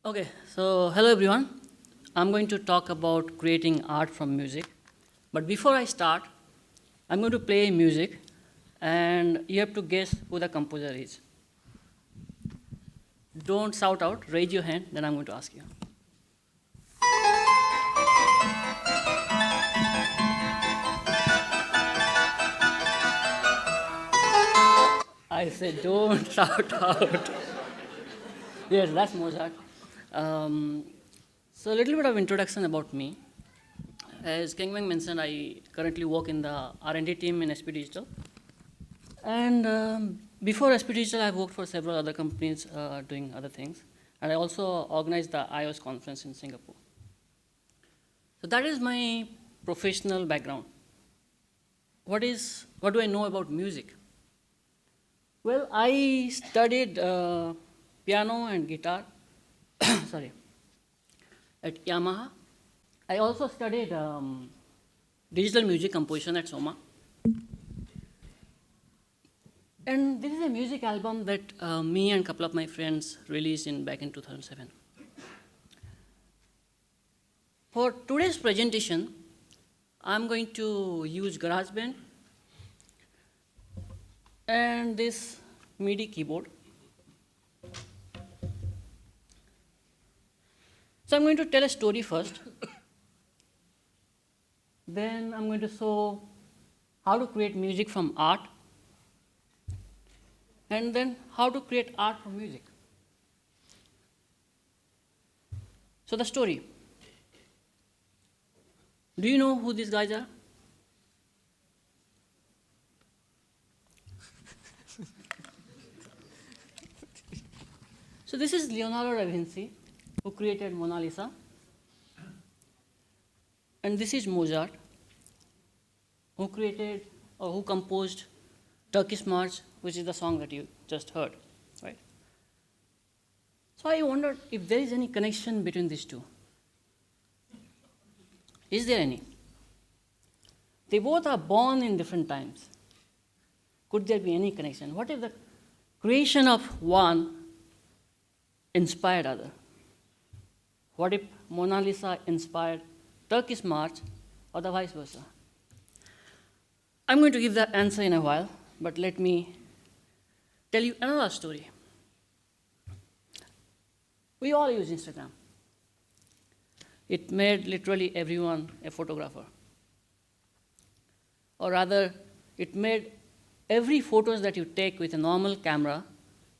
Okay, so hello everyone. I'm going to talk about creating art from music. But before I start, I'm going to play music and you have to guess who the composer is. Don't shout out, raise your hand, then I'm going to ask you. I said, don't shout out. Yes, that's Mozart. Um, so a little bit of introduction about me. As Kengwang mentioned, I currently work in the R&D team in SP Digital. And before SP Digital, I've worked for several other companies doing other things. And I also organized the iOS conference in Singapore. So that is my professional background. What do I know about music? Well, I studied piano and guitar, sorry, at Yamaha. I also studied digital music composition at Soma. And this is a music album that me and a couple of my friends released back in 2007. For today's presentation, I'm going to use GarageBand and this MIDI keyboard. So I'm going to tell a story first. Then I'm going to show how to create music from art. And then how to create art from music. So the story. Do you know who these guys are? So this is Leonardo da Vinci, who created Mona Lisa. And this is Mozart, who created or who composed Turkish March, which is the song that you just heard, right? So I wondered if there is any connection between these two. Is there any? They both are born in different times. Could there be any connection? What if the creation of one inspired other? What if Mona Lisa inspired Turkish March or the vice versa? I'm going to give that answer in a while, but let me tell you another story. We all use Instagram. It made literally everyone a photographer. Or rather, it made every photos that you take with a normal camera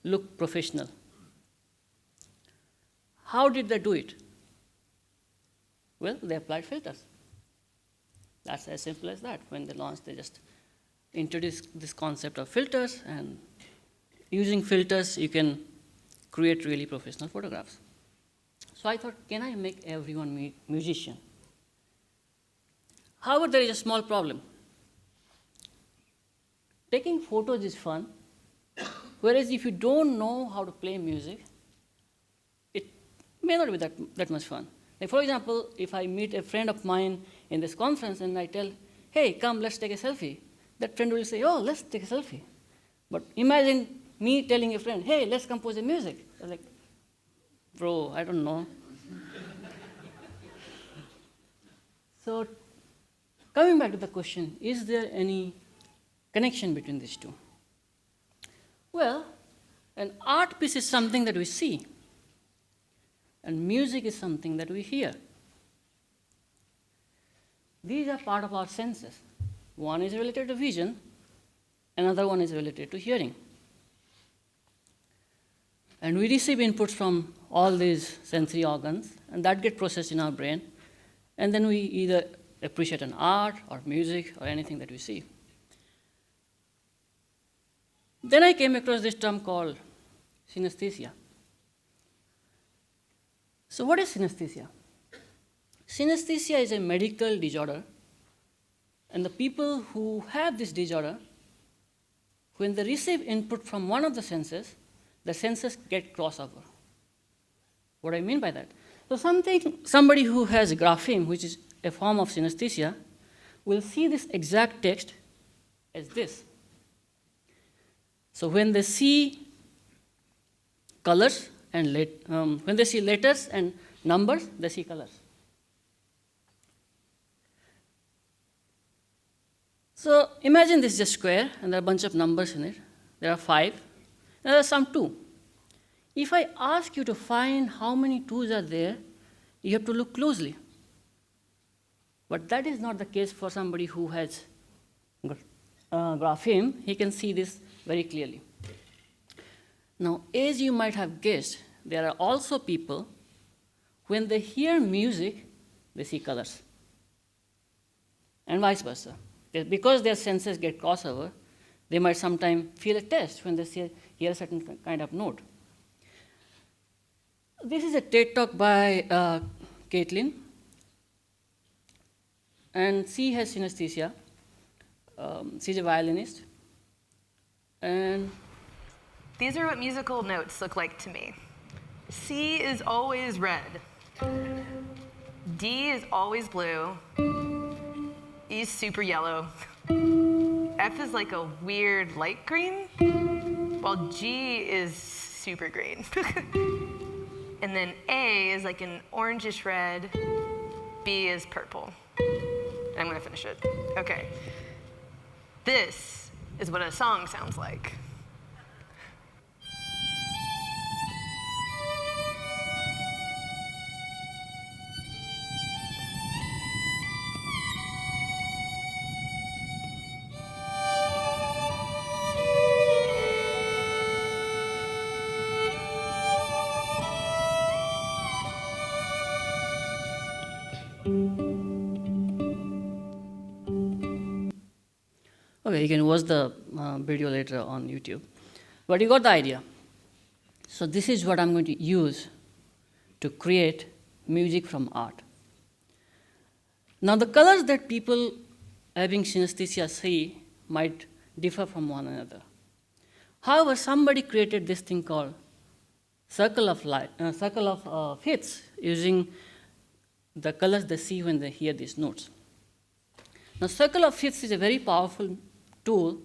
look professional. How did they do it? Well, they applied filters. That's as simple as that. When they launched, they just introduced this concept of filters, and using filters, you can create really professional photographs. So I thought, can I make everyone musician? However, there is a small problem. Taking photos is fun, whereas if you don't know how to play music, it may not be that much fun. Like for example, if I meet a friend of mine in this conference and I tell, hey, come, let's take a selfie, that friend will say, oh, let's take a selfie. But imagine me telling a friend, hey, let's compose a music. I was like, bro, I don't know. So coming back to the question, is there any connection between these two? Well, an art piece is something that we see, and music is something that we hear. These are part of our senses. One is related to vision, another one is related to hearing. And we receive inputs from all these sensory organs, and that get processed in our brain, and then we either appreciate an art or music or anything that we see. Then I came across this term called synesthesia. So what is synesthesia? Synesthesia is a medical disorder, and the people who have this disorder, when they receive input from one of the senses get crossover. What do I mean by that? So somebody who has grapheme, which is a form of synesthesia, will see this exact text as this. So when they see colors, and when they see letters and numbers, they see colors. So imagine this is a square, and there are a bunch of numbers in it. There are 5, and there are some 2. If I ask you to find how many 2s are there, you have to look closely. But that is not the case for somebody who has grapheme. He can see this very clearly. Now, as you might have guessed, there are also people, when they hear music, they see colors, and vice versa. Because their senses get crossover, they might sometimes feel a taste when they hear a certain kind of note. This is a TED talk by Caitlin, and she has synesthesia. She's a violinist, and these are what musical notes look like to me. C is always red. D is always blue. E is super yellow. F is like a weird light green, while G is super green. And then A is like an orangish red. B is purple. I'm gonna finish it. Okay. This is what a song sounds like. okay, you can watch the video later on YouTube. But you got the idea. So this is what I'm going to use to create music from art. Now the colors that people having synesthesia see might differ from one another. However, somebody created this thing called circle of fifths using the colors they see when they hear these notes. Now, circle of fifths is a very powerful tool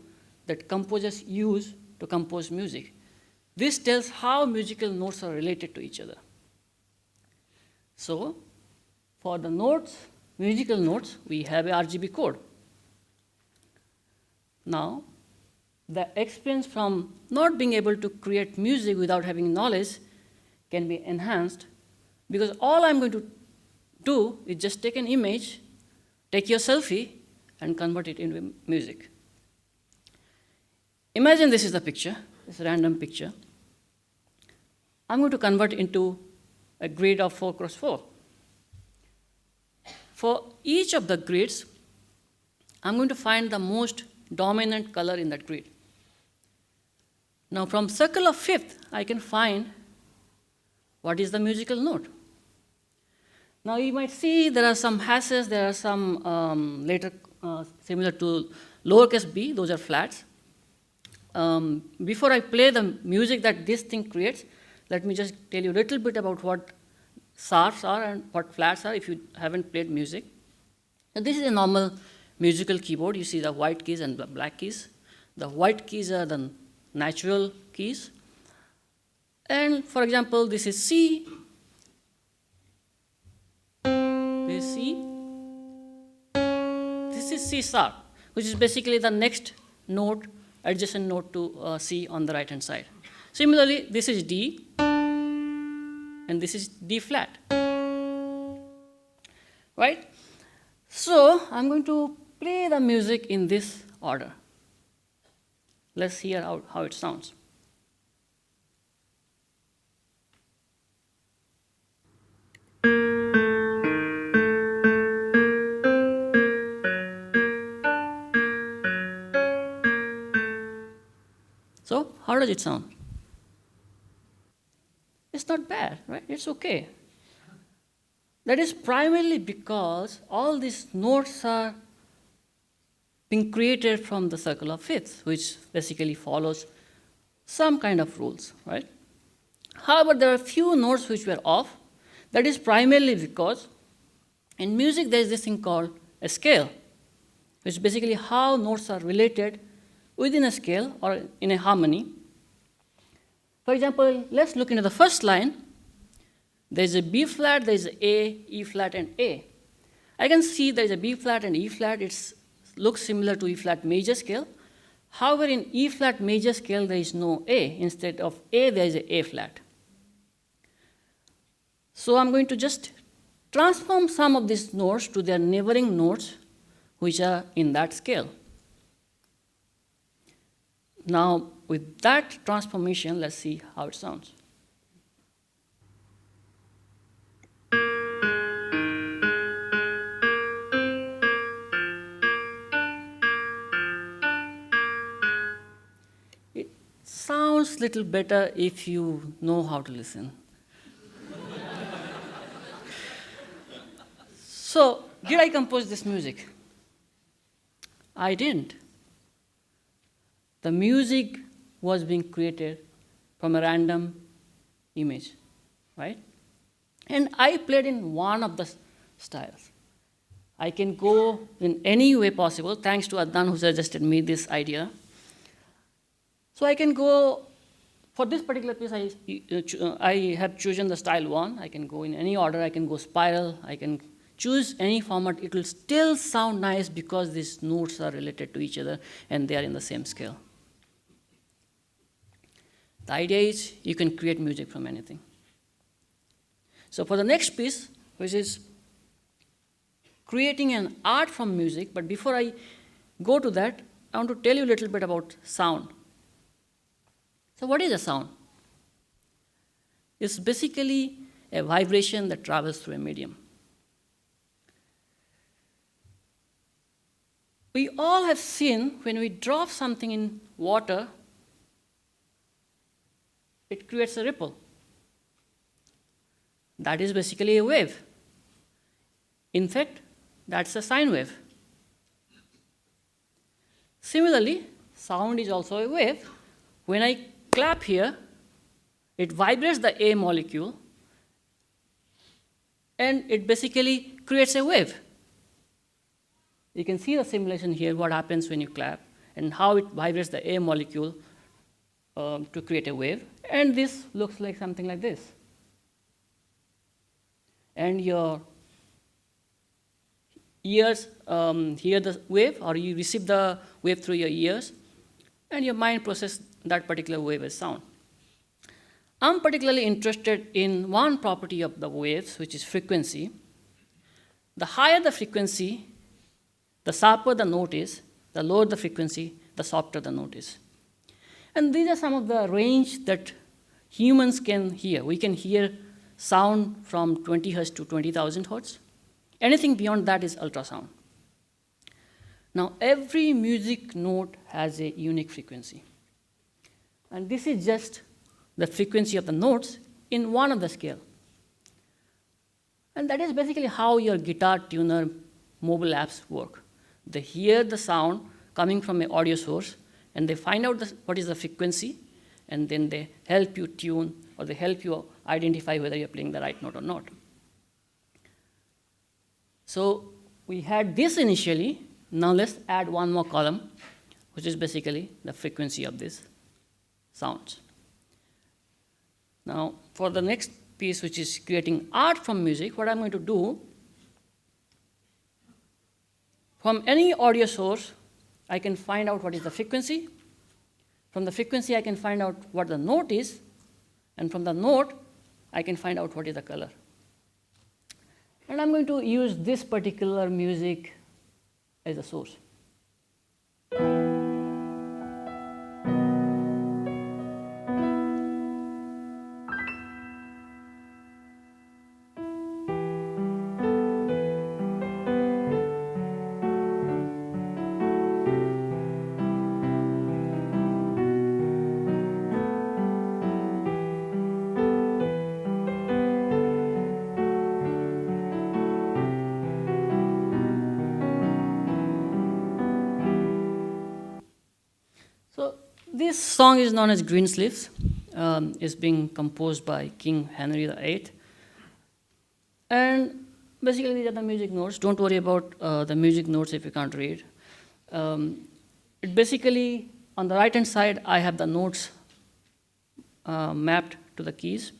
that composers use to compose music. This tells how musical notes are related to each other. So, for the notes, musical notes, we have a RGB code. Now, the experience from not being able to create music without having knowledge can be enhanced, because all I'm going to do is just take an image, take your selfie, and convert it into music. Imagine this is the picture, this random picture. I'm going to convert it into a grid of 4 cross 4. For each of the grids, I'm going to find the most dominant color in that grid. Now, from circle of fifth, I can find what is the musical note. Now, you might see there are some hashes, there are some letter similar to lowercase b, those are flats. Before I play the music that this thing creates, let me just tell you a little bit about what sharps are and what flats are if you haven't played music. And this is a normal musical keyboard. You see the white keys and the black keys. The white keys are the natural keys. And for example, this is C. This is C. This is C sharp, which is basically the next note, adjacent note to C on the right hand side. Similarly, this is D, and this is D flat. Right? So, I'm going to play the music in this order. Let's hear how it sounds. So, how does it sound? It's not bad, right? It's okay. That is primarily because all these notes are being created from the circle of fifths, which basically follows some kind of rules, right? However, there are few notes which were off. That is primarily because in music there is this thing called a scale, which is basically how notes are related within a scale or in a harmony. For example, let's look into the first line. There's a B flat, there's A, E flat, and A. I can see there's a B flat and E flat. It looks similar to E flat major scale. However, in E flat major scale, there is no A. Instead of A, there is a flat. So I'm going to just transform some of these notes to their neighboring notes, which are in that scale. Now, with that transformation, let's see how it sounds. It sounds a little better if you know how to listen. So, did I compose this music? I didn't. The music was being created from a random image, right? And I played in one of the styles. I can go in any way possible, thanks to Adnan who suggested me this idea. So I can go, for this particular piece, I have chosen the style 1. I can go in any order. I can go spiral. I can choose any format. It will still sound nice because these notes are related to each other and they are in the same scale. The idea is you can create music from anything. So for the next piece, which is creating an art from music, but before I go to that, I want to tell you a little bit about sound. So what is a sound? It's basically a vibration that travels through a medium. We all have seen when we drop something in water, it creates a ripple. That is basically a wave. In fact, that's a sine wave. Similarly, sound is also a wave. When I clap here, it vibrates the A molecule, and it basically creates a wave. You can see the simulation here, what happens when you clap, and how it vibrates the A molecule to create a wave. And this looks like something like this. And your ears hear the wave, or you receive the wave through your ears, and your mind processes that particular wave as sound. I'm particularly interested in one property of the waves, which is frequency. The higher the frequency, the sharper the note is. The lower the frequency, the softer the note is. And these are some of the range that humans can hear. We can hear sound from 20 hertz to 20,000 hertz. Anything beyond that is ultrasound. Now, every music note has a unique frequency. And this is just the frequency of the notes in one of the scale. And that is basically how your guitar tuner mobile apps work. They hear the sound coming from an audio source, and they find out what is the frequency, and then they help you tune, or they help you identify whether you're playing the right note or not. So we had this initially. Now let's add one more column, which is basically the frequency of these sounds. Now, for the next piece, which is creating art from music, what I'm going to do, from any audio source, I can find out what is the frequency. From the frequency, I can find out what the note is. And from the note, I can find out what is the color. And I'm going to use this particular music as a source. This song is known as Greensleeves. It's being composed by King Henry VIII. And basically, these are the music notes. Don't worry about the music notes if you can't read. It basically, on the right-hand side, I have the notes mapped to the keys.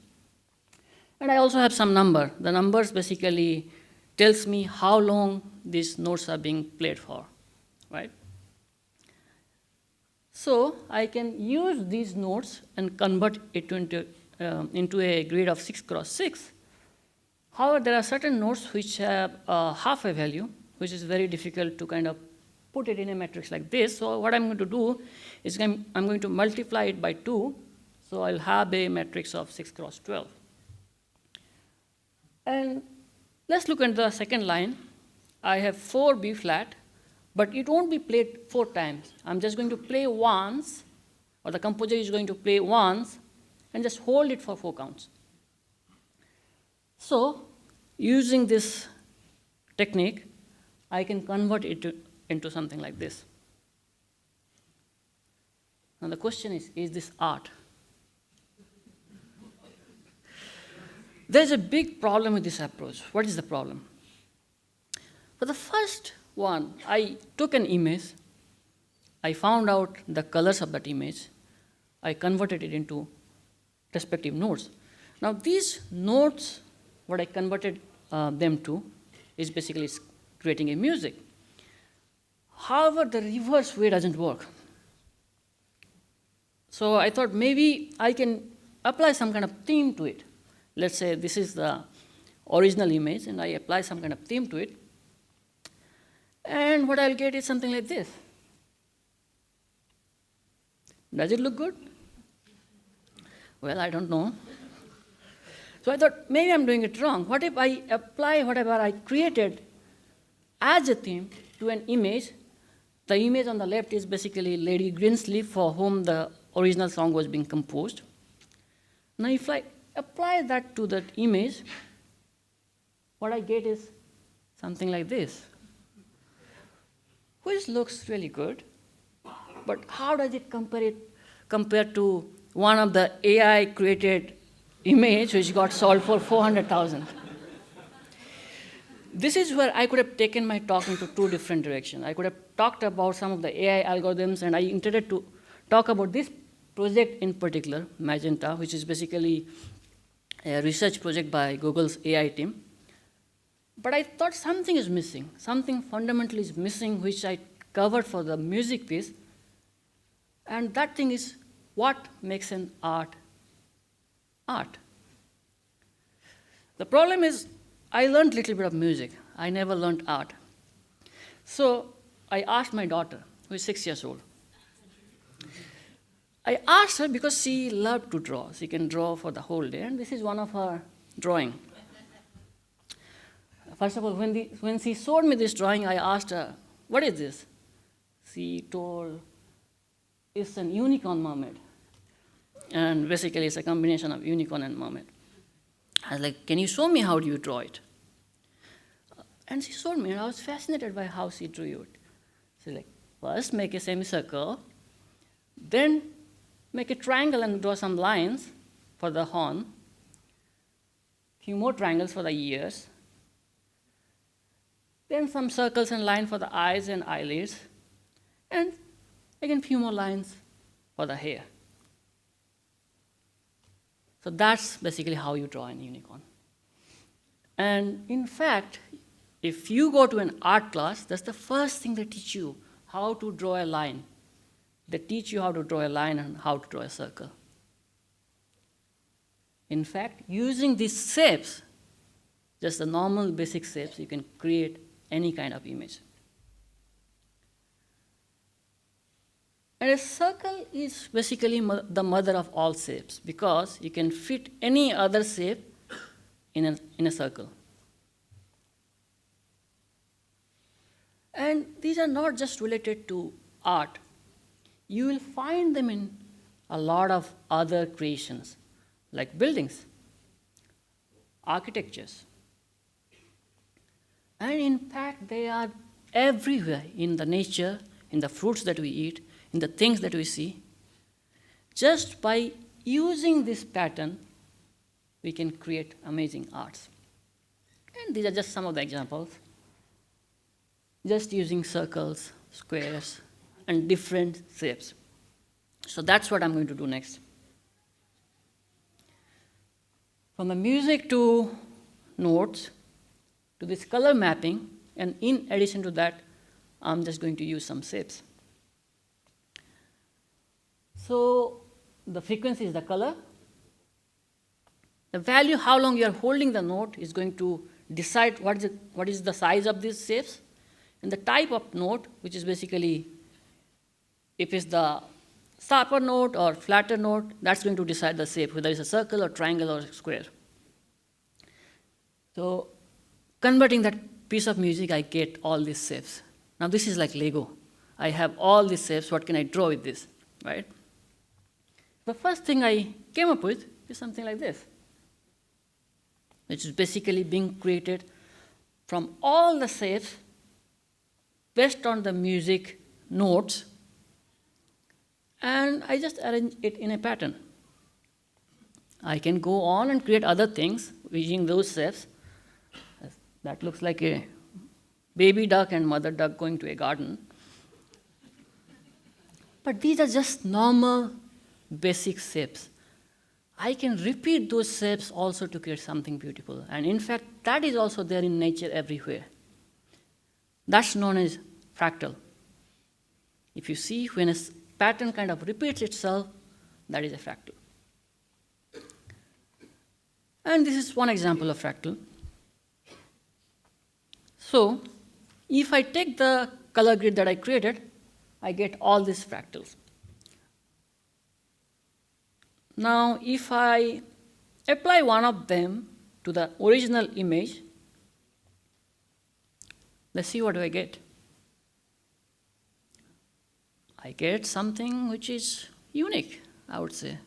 And I also have some number. The numbers basically tells me how long these notes are being played for, right? So I can use these notes and convert it into a grid of 6 cross 6. However, there are certain notes which have half a value, which is very difficult to kind of put it in a matrix like this. So what I'm going to do is I'm going to multiply it by 2. So I'll have a matrix of 6 cross 12. And let's look at the second line. I have 4 B flat, but it won't be played 4 times. I'm just going to play once, or the composer is going to play once, and just hold it for 4 counts. So using this technique, I can convert it into something like this. Now the question is this art? There's a big problem with this approach. What is the problem? For the first one, I took an image, I found out the colors of that image, I converted it into respective notes. Now these notes, what I converted them to, is basically creating a music. However, the reverse way doesn't work. So I thought maybe I can apply some kind of theme to it. Let's say this is the original image, and I apply some kind of theme to it. And what I'll get is something like this. Does it look good? Well, I don't know. So I thought maybe I'm doing it wrong. What if I apply whatever I created as a theme to an image? The image on the left is basically Lady Greensleeve, for whom the original song was being composed. Now if I apply that to that image, what I get is something like this, which looks really good. But how does it compare to one of the AI created image which got sold for 400,000? This is where I could have taken my talk into 2 different directions. I could have talked about some of the AI algorithms, and I intended to talk about this project in particular, Magenta, which is basically a research project by Google's AI team. But I thought something is missing. Something fundamental is missing, which I covered for the music piece. And that thing is what makes an art art. The problem is I learned a little bit of music. I never learned art. So I asked my daughter, who is 6 years old. I asked her because she loved to draw. She can draw for the whole day, and this is one of her drawing. First of all, when she showed me this drawing, I asked her, what is this? She told, it's an unicorn mermaid. And basically, it's a combination of unicorn and mermaid. I was like, can you show me how do you draw it? And she showed me, and I was fascinated by how she drew it. She's like, first make a semicircle, then make a triangle and draw some lines for the horn, few more triangles for the ears, then some circles and lines for the eyes and eyelids, and again few more lines for the hair. So that's basically how you draw an unicorn. And in fact, if you go to an art class, that's the first thing they teach you, how to draw a line. They teach you how to draw a line and how to draw a circle. In fact, using these shapes, just the normal basic shapes, you can create any kind of image. And a circle is basically the mother of all shapes, because you can fit any other shape in a circle. And these are not just related to art. You will find them in a lot of other creations, like buildings, architectures. And in fact, they are everywhere in the nature, in the fruits that we eat, in the things that we see. Just by using this pattern, we can create amazing arts. And these are just some of the examples. Just using circles, squares, and different shapes. So that's what I'm going to do next. From the music to notes to this color mapping, and in addition to that, I'm just going to use some shapes. So the frequency is the color. The value, how long you are holding the note, is going to decide what is the size of these shapes. And the type of note, which is basically if it's the sharper note or flatter note, that's going to decide the shape, whether it's a circle or triangle or square. So converting that piece of music, I get all these shapes. Now this is like Lego. I have all these shapes. What can I draw with this, right? The first thing I came up with is something like this, which is basically being created from all the shapes based on the music notes, and I just arrange it in a pattern. I can go on and create other things using those shapes. That looks like a baby duck and mother duck going to a garden. But these are just normal, basic shapes. I can repeat those shapes also to create something beautiful. And in fact, that is also there in nature everywhere. That's known as fractal. If you see when a pattern kind of repeats itself, that is a fractal. And this is one example of fractal. So if I take the color grid that I created, I get all these fractals. Now, if I apply one of them to the original image, let's see what do I get. I get something which is unique, I would say.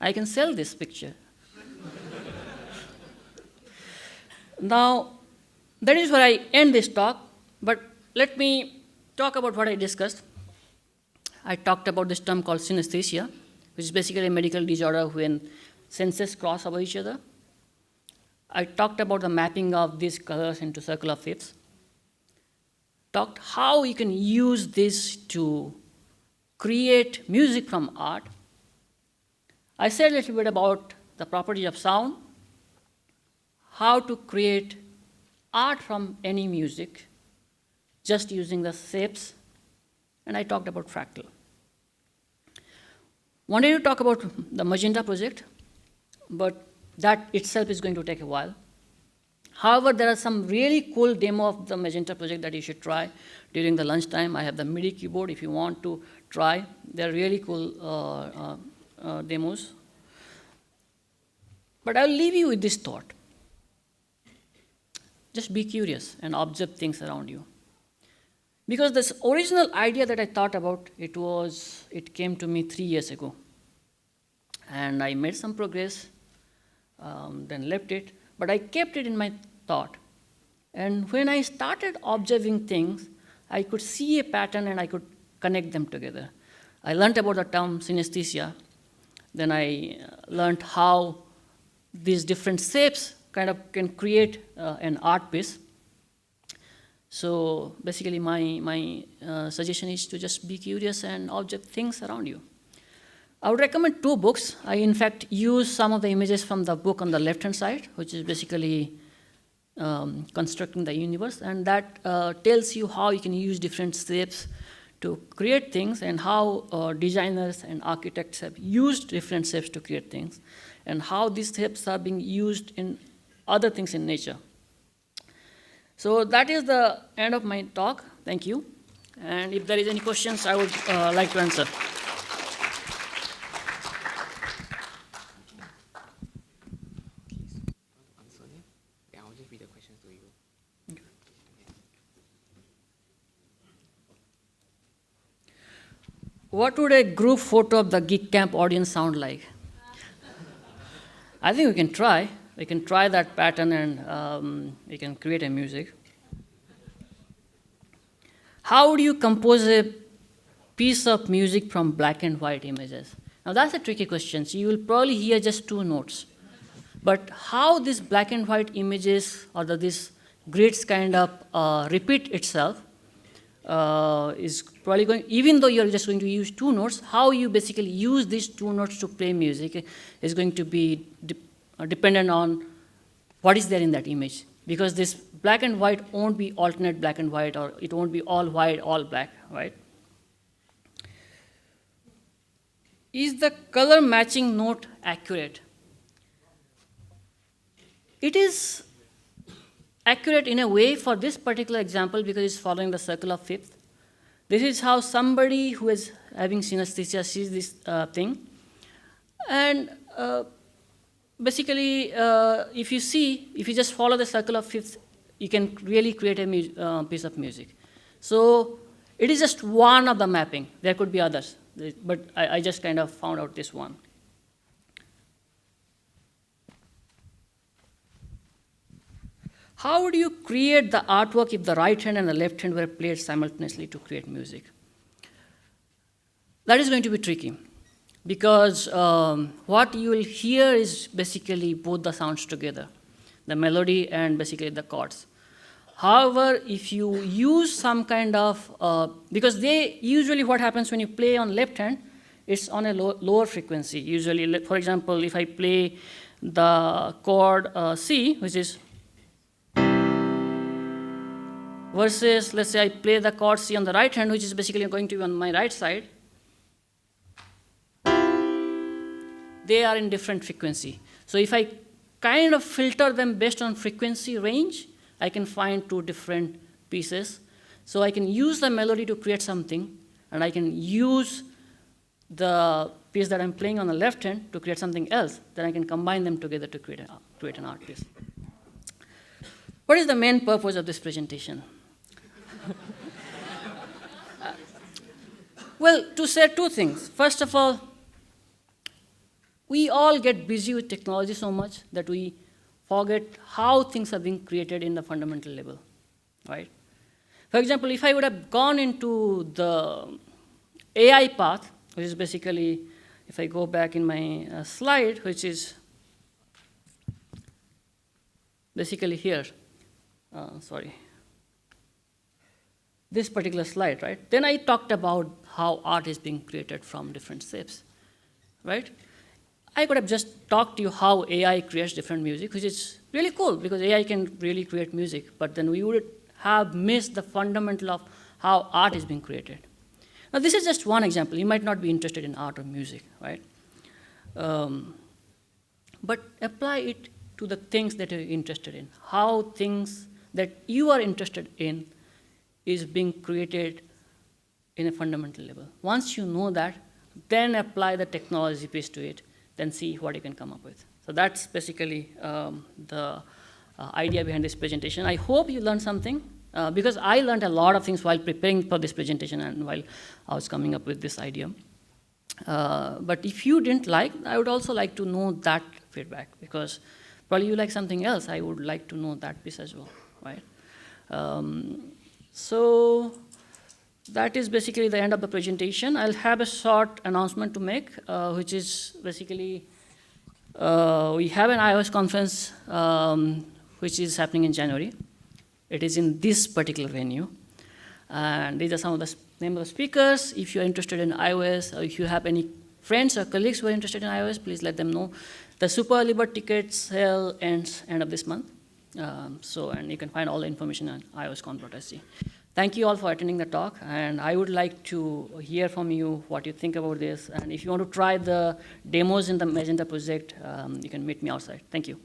I can sell this picture. Now, that is where I end this talk, but let me talk about what I discussed. I talked about this term called synesthesia, which is basically a medical disorder when senses cross over each other. I talked about the mapping of these colors into circular shapes. Talked how you can use this to create music from art. I said a little bit about the properties of sound, how to create art from any music, just using the shapes, and I talked about fractal. Wanted to talk about the Magenta project, but that itself is going to take a while. However, there are some really cool demo of the Magenta project that you should try during the lunchtime. I have the MIDI keyboard if you want to try. They're really cool demos. But I'll leave you with this thought. Just be curious and observe things around you. Because this original idea that I thought about, it came to me 3 years ago. And I made some progress, then left it, but I kept it in my thought. And when I started observing things, I could see a pattern and I could connect them together. I learned about the term synesthesia. Then I learned how these different shapes kind of can create an art piece. So basically my suggestion is to just be curious and observe things around you. I would recommend 2 books. I in fact use some of the images from the book on the left-hand side, which is basically constructing the universe, and that tells you how you can use different shapes to create things and how designers and architects have used different shapes to create things and how these shapes are being used in other things in nature. So that is the end of my talk. Thank you. And if there is any questions, I would like to answer. I'll just read the questions to you. What would a group photo of the Geek Camp audience sound like? I think we can try. We can try that pattern and we can create a music. How do you compose a piece of music from black and white images? Now that's a tricky question. So you will probably hear just 2 notes. But how these black and white images or these grids kind of repeat itself is probably going, even though you're just going to use 2 notes, how you basically use these 2 notes to play music is going to be dependent on what is there in that image. Because this black and white won't be alternate black and white, or it won't be all white, all black, right? Is the color matching note accurate? It is accurate in a way for this particular example because it's following the circle of fifth. This is how somebody who is having synesthesia sees this thing. And basically, if you just follow the circle of fifths, you can really create a piece of music. So it is just one of the mapping. There could be others, but I just kind of found out this one. How would you create the artwork if the right hand and the left hand were played simultaneously to create music? That is going to be tricky. Because what you will hear is basically both the sounds together, the melody and basically the chords. However, if you use some kind of, because usually what happens when you play on left hand, it's on a lower frequency. Usually, for example, if I play the chord C, which is, versus, let's say I play the chord C on the right hand, which is basically going to be on my right side, they are in different frequency. So if I kind of filter them based on frequency range, I can find two different pieces. So I can use the melody to create something, and I can use the piece that I'm playing on the left hand to create something else. Then I can combine them together to create an art piece. What is the main purpose of this presentation? Well, to say two things. First of all, we all get busy with technology so much that we forget how things are being created in the fundamental level, right? For example, if I would have gone into the AI path, which is basically, if I go back in my slide, which is basically here, this particular slide, right? Then I talked about how art is being created from different shapes, right? I could have just talked to you how AI creates different music, which is really cool because AI can really create music, but then we would have missed the fundamental of how art is being created. Now, this is just one example. You might not be interested in art or music, right? But apply it to the things that you're interested in, how things that you are interested in is being created in a fundamental level. Once you know that, then apply the technology piece to it, then see what you can come up with. So that's basically the idea behind this presentation. I hope you learned something, because I learned a lot of things while preparing for this presentation and while I was coming up with this idea. But if you didn't like, I would also like to know that feedback, because probably you like something else. I would like to know that piece as well, right? So that is basically the end of the presentation. I'll have a short announcement to make, which is basically we have an iOS conference which is happening in January. It is in this particular venue. And these are some of the names of the speakers. If you're interested in iOS, or if you have any friends or colleagues who are interested in iOS, please let them know. The super early bird ticket sale ends end of this month. And you can find all the information on ioscon.sg. Thank you all for attending the talk, and I would like to hear from you what you think about this. And if you want to try the demos in the Magenta project, you can meet me outside. Thank you.